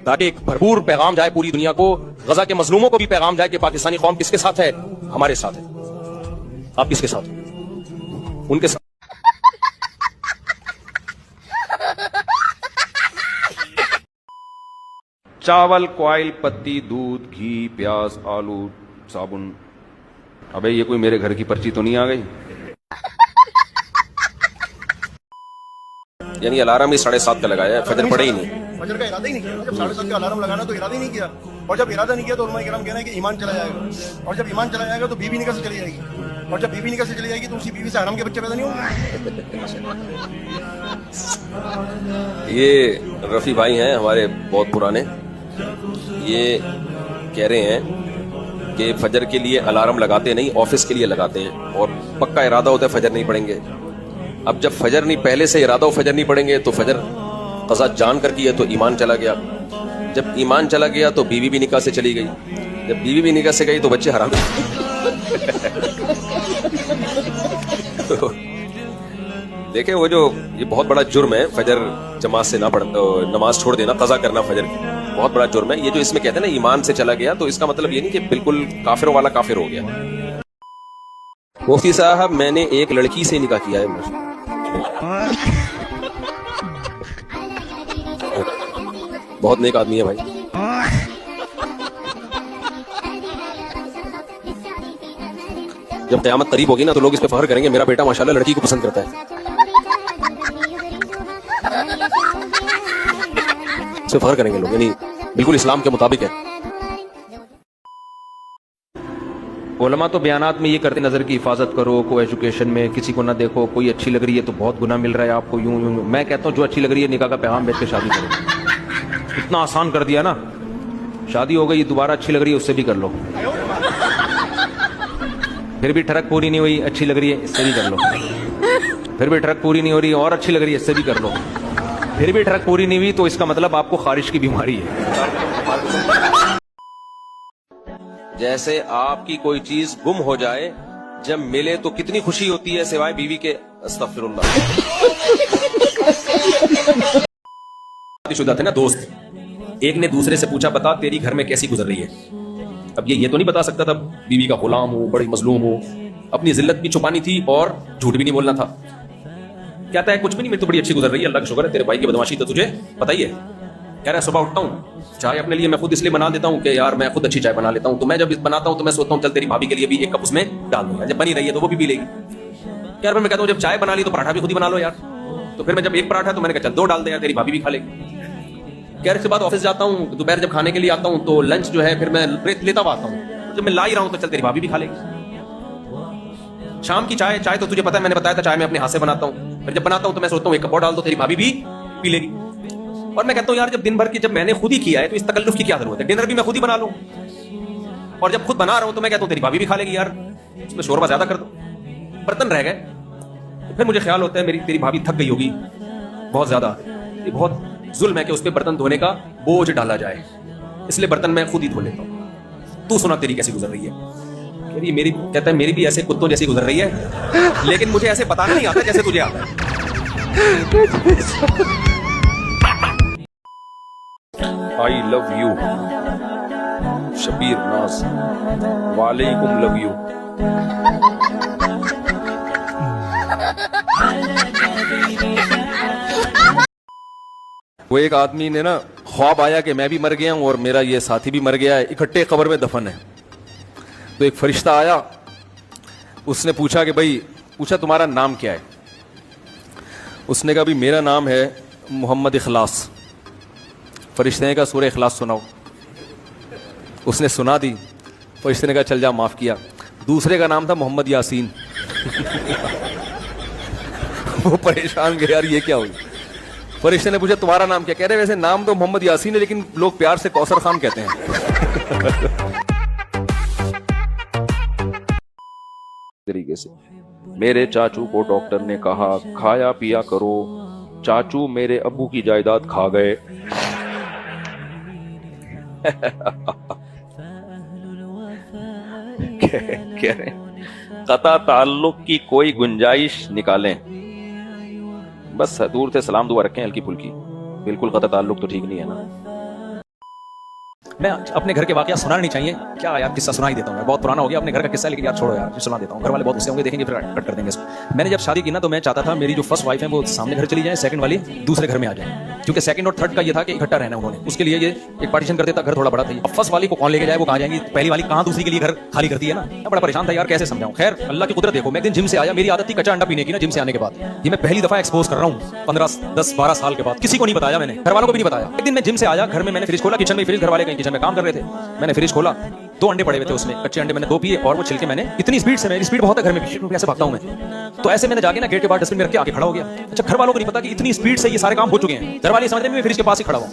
ताकि एक भरपूर पैगाम जाए पूरी दुनिया को, गजा के मजलूमों को भी पैगाम जाए कि पाकिस्तानी कौम किसके साथ है, हमारे साथ है। आप किसके साथ? उनके साथ। चावल, क्वाइल, पत्ती, दूध, घी, प्याज, आलू, साबुन। अबे ये कोई मेरे घर की पर्ची तो नहीं आ गई? यानी अलार्म ही 7:30 का लगाया है, फजर पड़े ही नहीं। फजर का इरादा ही नहीं किया। जब 7:30 का अलार्म लगाना तो इरादा ही नहीं किया, और जब इरादा नहीं किया तो उलमा किराम कहना है कि ईमान चला जाएगा, और जब ईमान चला जाएगा तो बीवी निकाह से चली जाएगी, और जब बीवी निकाह से चली जाएगी तो उसी बीवी से हराम के बच्चे पैदा नहीं होंगे। ये रफी भाई हैं हमारे बहुत पुराने, ये कह रहे हैं कि फजर के लिए अलार्म लगाते नहीं, ऑफिस के लिए लगाते हैं, और पक्का इरादा होता है फजर नहीं पढ़ेंगे। अब जब फजर नहीं, पहले से इरादा हो फजर नहीं पढ़ेंगे तो फजर कज़ा जान कर की है तो ईमान चला गया, जब ईमान चला गया तो बीवी भी निकाह से चली गई, जब बीवी भी निकाह से गई तो बच्चे हराम। तो देखें वो जो ये बहुत बड़ा जुर्म है फजर जमात से ना पढ़, नमाज छोड़ देना, कज़ा करना फजर की बहुत बड़ा जुर्म है। ये जो इसमें कहते हैं ना ईमान से चला गया, तो इसका मतलब ये नहीं कि बिल्कुल काफिरों वाला काफिर हो गया। मुफ्ती साहब मैंने एक लड़की से निकाह किया है। बहुत नेक आदमी है भाई। जब क़यामत करीब होगी ना तो लोग इस पे फख्र करेंगे, मेरा बेटा माशाल्लाह लड़की को पसंद करता है। इस पे फख्र करेंगे लोग, यानी बिल्कुल इस्लाम के मुताबिक है। उलमा तो बयानात में ये करते, नजर की हिफाजत करो, को एजुकेशन में किसी को ना देखो, कोई अच्छी लग रही है तो बहुत गुना मिल रहा है आपको, यूं यूं। मैं कहता हूँ जो अच्छी लग रही है निकाह का पैगाम भेज के शादी करो। इतना आसान कर दिया ना, शादी हो गई, दोबारा अच्छी लग रही है उससे भी कर लो, फिर भी ठरक पूरी नहीं हुई, अच्छी लग रही है इससे भी कर लो, फिर भी ठरक पूरी नहीं हो रही और अच्छी लग रही है इससे भी कर लो, फिर भी ठरक पूरी नहीं हुई तो इसका मतलब आपको खारिश की बीमारी है। जैसे आपकी कोई चीज गुम हो जाए, जब मिले तो कितनी खुशी होती है सिवाय बीवी के। अस्तगफिरुल्लाह। शादीशुदा थे ना दोस्त, एक ने दूसरे से पूछा बता तेरी घर में कैसी गुजर रही है। अब ये तो नहीं बता सकता था बीवी का गुलाम हूं, बड़ी मजलूम हूं, अपनी जिल्लत भी छुपानी थी और झूठ भी नहीं बोलना था। कहता है कुछ भी नहीं, मेरी तो बड़ी अच्छी गुजर रही है, अल्लाह का शुक्र है, तेरे भाई की बदमाशी तो तुझे पता ही है। कह रहा है सुबह उठता हूँ, चाय अपने लिए मैं खुद इसलिए बना देता हूँ कि यार मैं खुद अच्छी चाय बना लेता हूँ, तो मैं जब बनाता हूँ तो मैं सोचता हूँ चल तेरी भाभी के लिए भी एक कप उसमें डाल दूंगा, जब बनी रही है तो वो भी पी लेगी। यार मैं कहता हूँ जब चाय बना ली तो पराठा भी खुद ही बना लो यार, तो फिर मैं जब एक पराठा तो मैंने कहा चल 2 डाल दे यार, तेरी भाभी भी खा लेगी। कह रहे इसके बाद ऑफिस जाता हूँ, दोपहर जब खाने के लिए आता हूँ तो लंच जो है फिर मैं ब्रेक लेता हुआ आता हूँ, जब मैं ला ही रहा हूँ तो चल तेरी भाभी भी खा लेगी। शाम की चाय तो तुझे पता है, मैंने बताया था चाय मैं अपने हाथ से बनाता हूँ, फिर जब बनाता हूँ तो मैं सोचता हूँ एक कप और डाल दो, तेरी भाभी भी पी लेगी। और मैं कहता हूँ यार जब दिन भर की जब मैंने खुद ही किया है तो इस तकल्लुफ की क्या जरूरत है, डिनर भी मैं खुद ही बना लूं, और जब खुद बना रहा हूं तो मैं कहता हूँ तेरी भाभी भी खा लेगी यार, उसमें शोरबा ज्यादा कर दो, बर्तन रह गए। तो फिर मुझे ख्याल होता है तेरी भाभी थक गई होगी बहुत ज्यादा, ये बहुत जुल्म है कि उस पर बर्तन धोने का बोझ डाला जाए, इसलिए बर्तन मैं खुद ही धो लेता हूँ। तू सुना तेरी कैसी गुजर रही है। मेरी कहता है मेरी भी ऐसे कुत्तों जैसी गुजर रही है, लेकिन मुझे ऐसे बताना नहीं आता जैसे तुझे आता है। आई लव यू शबीर नाज, वालेकुम लव यू। वो एक आदमी ने ना ख्वाब आया कि मैं भी मर गया हूं और मेरा ये साथी भी मर गया है, इकट्ठे कब्र में दफन है। तो एक फरिश्ता आया, उसने पूछा कि भाई, पूछा तुम्हारा नाम क्या है। उसने कहा भी मेरा नाम है मोहम्मद इखलास। फरिश्ते ने कहा सूरह इखलास सुनाओ। उसने सुना दी, फरिश्ते ने कहा चल जा माफ किया। दूसरे का नाम था मोहम्मद यासीन। वो परेशान गए यार ये क्या हुई। फरिश्ते ने पूछा तुम्हारा नाम क्या। कह रहे वैसे नाम तो मोहम्मद यासीन है लेकिन लोग प्यार से कौसर खान कहते हैं। तरीके से मेरे चाचू को डॉक्टर ने कहा खाया पिया करो, चाचू मेरे अब्बू की जायदाद खा गए। कह रहे कता ताल्लुक की कोई गुंजाइश निकालें, बस दूर से सलाम दुआ रखें हल्की फुल्की, बिल्कुल कता ताल्लुक तो ठीक नहीं है ना। मैं अपने घर के वाकया सुनाना नहीं चाहिए क्या यार, किस्सा सुना ही देता हूँ मैं, बहुत पुराना हो गया अपने घर का किस्सा, लेकिन यार छोड़ो यार, सुना देता हूँ। घर वाले बहुत गुस्से होंगे, देखेंगे फिर कट कर देंगे इसको। मैंने जब शादी की ना तो मैं चाहता था मेरी जो फर्स्ट वाइफ है वो सामने घर चली जाए, सेकंड वाली दूसरे घर में आ जाए, क्योंकि सेकंड और थर्ड का ये था कि इकट्ठा रहना उन्होंने, उसके लिए ये एक पार्टीशन कर देता, घर थोड़ा बड़ा था। अब फर्स्ट वाली को कौन लेके जाए, वो कहाँ जाएंगी, पहली वाली कहाँ दूसरी के लिए घर खाली करती है ना। मैं बड़ा परेशान था यार, कैसे समझाऊं। खैर अल्लाह की कुदरत देखो, मैं एक दिन जिम से आया, मेरी आदत थी कच्चा अंडा पीने की ना जिम से आने के बाद, ये मैं पहली दफा एक्सपोज कर रहा हूँ 15-10-12 साल के बाद, किसी को नहीं बताया मैंने, घर वालों को भी नहीं बताया। एक दिन मैं जिम से आया, घर में मैंने फ्रिज खोला, किचन में फ्रिज, घर वाले कहीं किचन में काम कर रहे थे, मैंने फ्रिज खोला, 2 अंडे पड़े हुए थे उसमें, कच्चे अंडे मैंने 2 पिए और वो छिलके मैंने, इतनी स्पीड से, मेरी स्पीड बहुत है घर में, कैसे भागता हूं मैं, तो ऐसे मैंने जाके ना गेट के बाहर डस्टबिन में रख के आके खड़ा हो गया। अच्छा घर वालों को नहीं पता कि इतनी स्पीड से ये सारे काम हो चुके हैं, घर वाले समझ रहे हैं मैं फ्रिज के पास ही खड़ा हूं।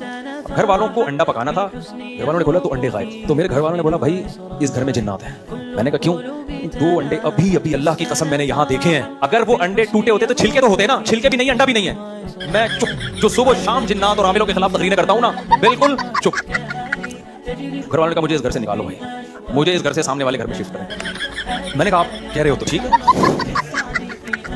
घर वालों को अंडा पकाना था, घर वालों ने बोला तो अंडे गायब, तो मेरे घर वालों ने बोला भाई इस घर में जिन्नात है। मैंने कहा क्यों, 2 अंडे अभी अभी अल्लाह की कसम मैंने यहाँ देखे हैं, अगर वो अंडे टूटे होते तो छिलके तो होते ना, छिलके भी नहीं, अंडा भी नहीं है। मैं चुप, जो सुबह शाम जिन्नात और आमिलों के खिलाफ तकरीरें करता हूँ ना, बिल्कुल चुप। घर वालों ने कहा मुझे इस घर से निकालो भाई, मुझे इस घर से सामने वाले घर में शिफ्ट करें। मैंने कहा आप कह रहे हो तो ठीक है।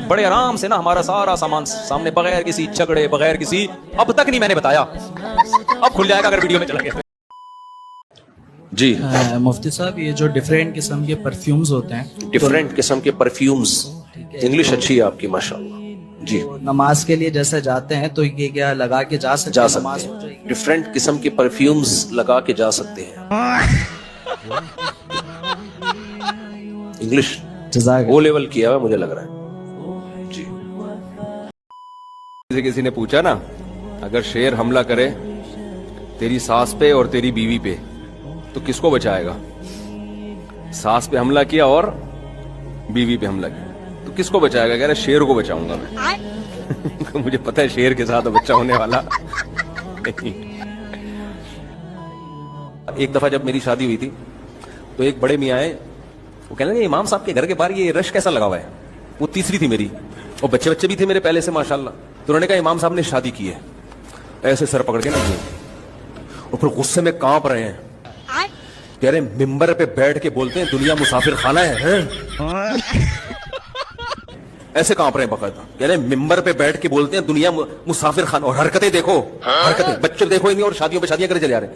बड़े आराम से ना हमारा सारा सामान सामने, बगैर किसी झगड़े, बगैर किसी, अब तक नहीं मैंने बताया, अब खुल जाएगा अगर वीडियो में चला गया। जी मुफ्ती साहब, ये जो डिफरेंट किस्म के परफ्यूम्स होते हैं, डिफरेंट किस्म के परफ्यूम्स, इंग्लिश अच्छी है आपकी माशाल्लाह जी। नमाज के लिए जैसे जाते हैं तो ये क्या लगा के जा सकते हैं? नमाज हो हैं, जाएगी। डिफरेंट किस्म के परफ्यूम्स लगा के जा सकते हैं। इंग्लिश वो लेवल किया हुआ मुझे लग रहा है जी। किसी ने पूछा ना, अगर शेर हमला करे तेरी सास पे और तेरी बीवी पे तो किसको बचाएगा? सास पे हमला किया और बीवी पे हमला किया तो किसको बचाएगा? कह रहा शेर को बचाऊंगा मैं। मुझे पता है शेर के साथ बच्चा होने वाला नहीं। एक दफा जब मेरी शादी हुई थी तो एक बड़े मियाँ आए, वो कहने लगे इमाम साहब के घर के बाहर ये रश कैसा लगा हुआ है। वो तीसरी थी मेरी और बच्चे बच्चे भी थे मेरे पहले से माशाल्लाह। तो उन्होंने कहा इमाम साहब ने शादी की है, ऐसे सर पकड़ के ना और फिर गुस्से में कांप रहे हैं, कह रहे मिंबर पे बैठ के बोलते हैं दुनिया मुसाफिर खाना है? ऐसे कांप रहे हैं बकायदा, कह रहे मिंबर पे बैठ के बोलते हैं दुनिया मुसाफिर खाना, और हरकतें देखो, हरकतें बच्चे देखो इन्हीं, और शादियों पे शादियां करे चले जा रहे हैं।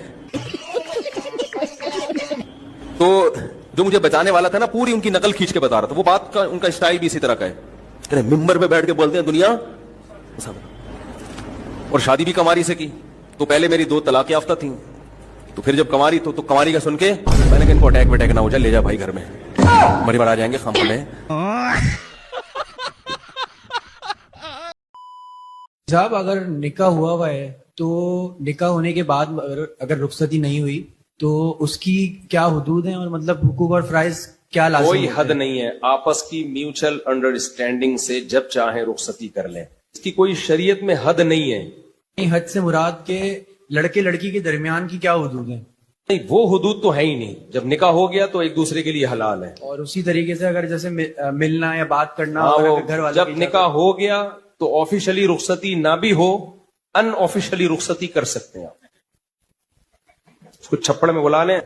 तो जो मुझे बचाने वाला था ना, पूरी उनकी नकल खींच के बता रहा था, वो बात का उनका स्टाइल भी इसी तरह का है, कह रहे मिंबर पे बैठ के बोलते हैं दुनिया मुसाफिर। और शादी भी कमारी से की, तो पहले मेरी 2 तलाक याफ्ता थी, तो फिर जब कमारी तो कमारी का सुन के मैंने कहा इनको अटैक वटैक ना हो जाए, ले जा भाई घर में, मरी मरा जाएंगे खाम में। जब अगर निकाह हुआ है तो निकाह होने के बाद अगर रुखसती नहीं हुई तो उसकी क्या हुदूद है, और मतलब हुकूक और फराइज क्या लाज़िम कोई होते हद हैं? नहीं है, आपस की म्यूचुअल अंडरस्टैंडिंग से जब चाहे रुखसती कर लें, इसकी कोई शरीयत में हद नहीं है। हद से मुराद के लड़के लड़की के दरमियान की क्या हुदूद है? नहीं, वो हुदूद तो है ही नहीं, जब निकाह हो गया तो एक दूसरे के लिए हलाल है। और उसी तरीके से अगर जैसे मिलना या बात करना, हाँ, और वो अगर घर वालों जब की निकाह हो गया तो ऑफिशियली रुखसती ना भी हो, अनऑफिशियली रुखसती कर सकते हैं आप। उसको छप्पड़ में बुला लें,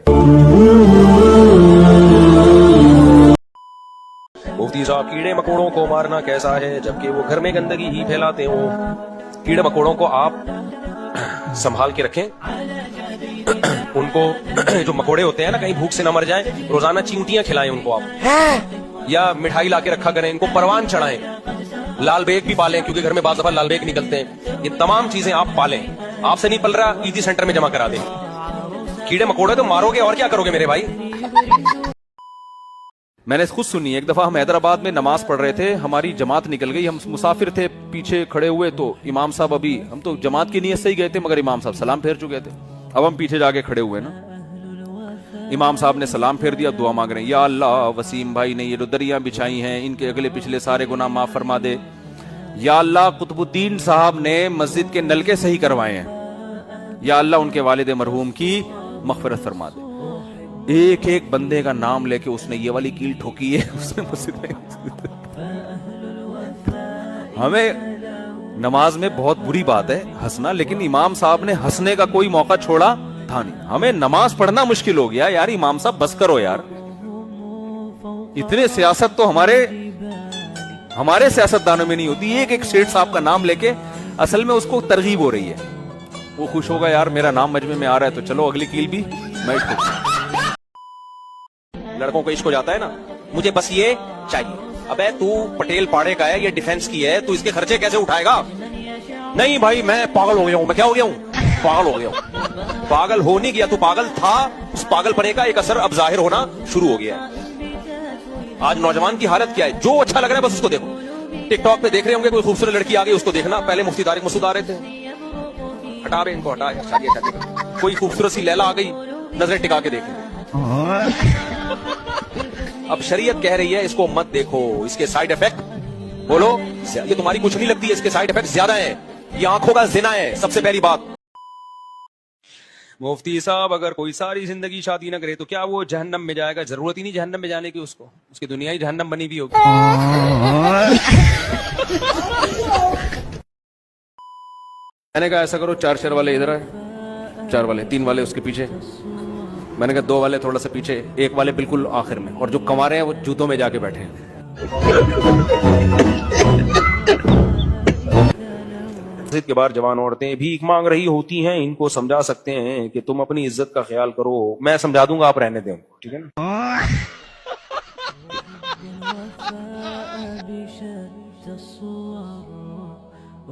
मुफ्ती साहब कीड़े मकोड़ों को मारना कैसा है, जबकि वो घर में गंदगी ही फैलाते हो। कीड़े मकोड़ों को आप संभाल के रखें, उनको जो मकोड़े होते हैं ना, कहीं भूख से ना मर जाएं, रोजाना चींटियां खिलाएं उनको आप, या मिठाई लाके रखा करें, इनको परवान चढ़ाएं, लाल बेग भी पालें, क्योंकि घर में बाज़ दफा लाल बेग निकलते हैं। ये तमाम चीजें आप पालें, आपसे नहीं पल रहा, ईदी सेंटर में जमा करा दें। कीड़े मकोड़े तो मारोगे और क्या करोगे मेरे भाई। मैंने खुद सुनी, एक दफा हम हैदराबाद में नमाज पढ़ रहे थे, हमारी जमात निकल गई, हम मुसाफिर थे, पीछे खड़े हुए तो इमाम साहब, अभी हम तो जमात की नीयत से ही गए थे, मगर इमाम साहब सलाम फेर चुके थे। अब हम पीछे जाके खड़े हुए ना, इमाम साहब ने सलाम फेर दिया, दुआ मांग रहे हैं, या अल्लाह वसीम भाई ने ये जो दरिया बिछाई हैं, इनके अगले पिछले सारे गुनाह माफ फरमा दे। या अल्लाह कुतुबुद्दीन साहब ने मस्जिद के नलके सही करवाए हैं, या अल्लाह उनके वालिद मरहूम की मग़फ़िरत फरमा दे। एक एक बंदे का नाम लेके उसने ये वाली कील ठोकी है उसने मस्जिद में। हमें नमाज में बहुत बुरी बात है हंसना, लेकिन इमाम साहब ने हंसने का कोई मौका छोड़ा था नहीं। हमें नमाज पढ़ना मुश्किल हो गया यार, इमाम साहब बस करो यार। इतने सियासत तो हमारे सियासतदानों में नहीं होती। एक एक सेठ साहब का नाम लेके असल में उसको तरगीब हो रही है, वो खुश होगा यार मेरा नाम मजमे में आ रहा है तो चलो अगली कील भी मैं खुद लड़कों को इश्क हो जाता है ना, मुझे बस ये चाहिए। अबे तू पटेल पाड़े का है, ये डिफेंस की है, तू इसके खर्चे कैसे उठाएगा? नहीं भाई मैं पागल हो गया हूं। मैं क्या हो गया हूं? पागल हो गया हूं। पागल हो नहीं गया, तू पागल था। उस पागलपने का एक असर अब जाहिर होना शुरू हो गया है। आज नौजवान की हालत क्या है? जो अच्छा लग रहा है बस उसको देखो। टिकटॉक पे देख रहे होंगे कोई खूबसूरत लड़की आ गई, उसको देखना। पहले मुफ्ती तारिक मसूद आ रहे थे, हटा रहे इनको, हटा यार, शादी शादी। कोई खूबसूरत सी लैला आ गई, नजरें टिका के देख। अब शरीयत कह रही है इसको मत देखो, इसके साइड इफेक्ट बोलो, ये तुम्हारी कुछ नहीं लगती है, इसके साइड इफेक्ट ज्यादा है, ये आंखों का जिना है। सबसे पहली बात, मुफ्ती साहब अगर कोई सारी जिंदगी शादी न करे तो क्या वो जहन्नम में जाएगा? जरूरत ही नहीं जहन्नम में जाने की उसको, उसकी दुनिया ही जहन्नम बनी हुई होगी। मैंने कहा ऐसा करो, 4 चेयर वाले इधर आए, 4 वाले, 3 वाले उसके पीछे। मैंने कहा 2 वाले थोड़ा सा पीछे, 1 वाले बिल्कुल आखिर में, और जो कंवारे हैं वो जूतों में जाके बैठे हैं। मस्जिद के बाहर जवान औरतें भीख मांग रही होती हैं, इनको समझा सकते हैं कि तुम अपनी इज्जत का ख्याल करो। मैं समझा दूंगा, आप रहने दें उनको, ठीक है ना?